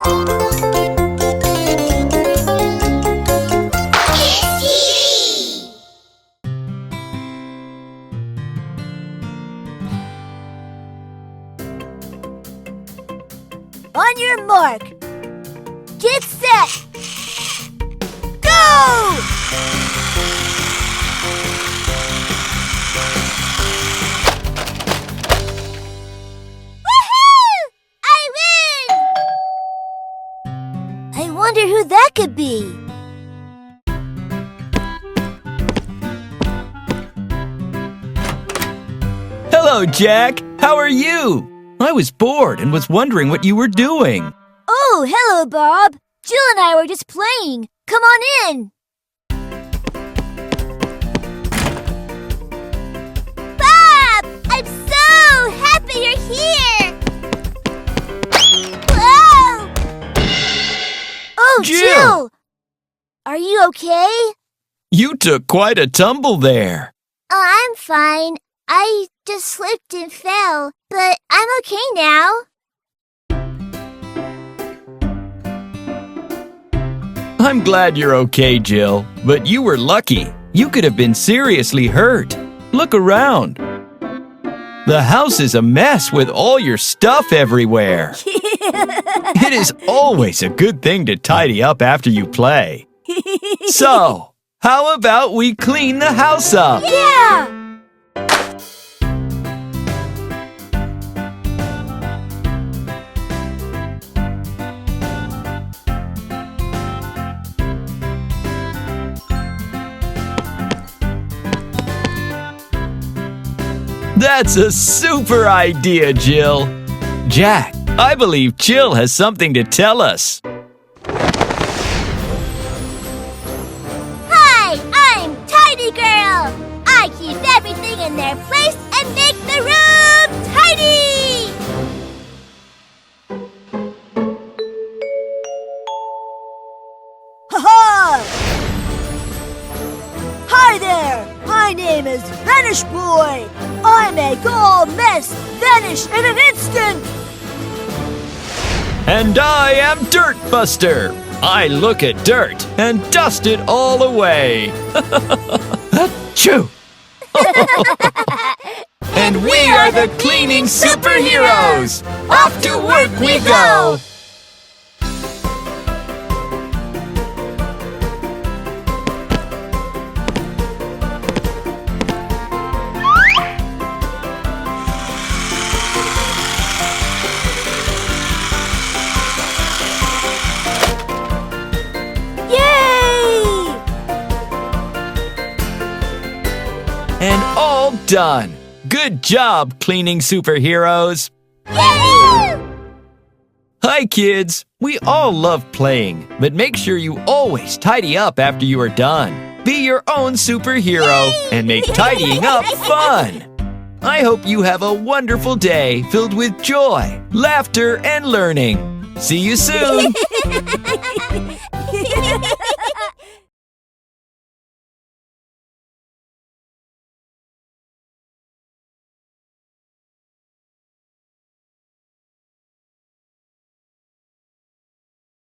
On your mark. Get set. Go! Woohoo! I win! I wonder who that could be. Hello, Jack. How are you? I was bored and was wondering what you were doing. Oh, hello, Bob. Jill and I were just playing. Come on in. Bob! I'm so happy you're here! Whoa! Oh, Jill! Are you okay? You took quite a tumble there. Oh, I'm fine. I just slipped and fell, but I'm okay now. I'm glad you're okay, Jill, but you were lucky. You could have been seriously hurt. Look around. The house is a mess with all your stuff everywhere. It is always a good thing to tidy up after you play. So, how about we clean the house up? Yeah! That's a super idea, Jill. Jack, I believe Jill has something to tell us. Hi, I'm Tidy Girl. I keep everything in their place and make the room tidy. Ha-ha! Hi there. My name is Vanish Boy. I make all mess vanish in an instant. And I am Dirt Buster. I look at dirt and dust it all away. Achoo! And we are the cleaning superheroes. Off to work we go. And all done. Good job, cleaning superheroes. Yay! Hi, kids. We all love playing, but make sure you always tidy up after you are done. Be your own superhero and make tidying up fun. I hope you have a wonderful day filled with joy, laughter, and learning. See you soon.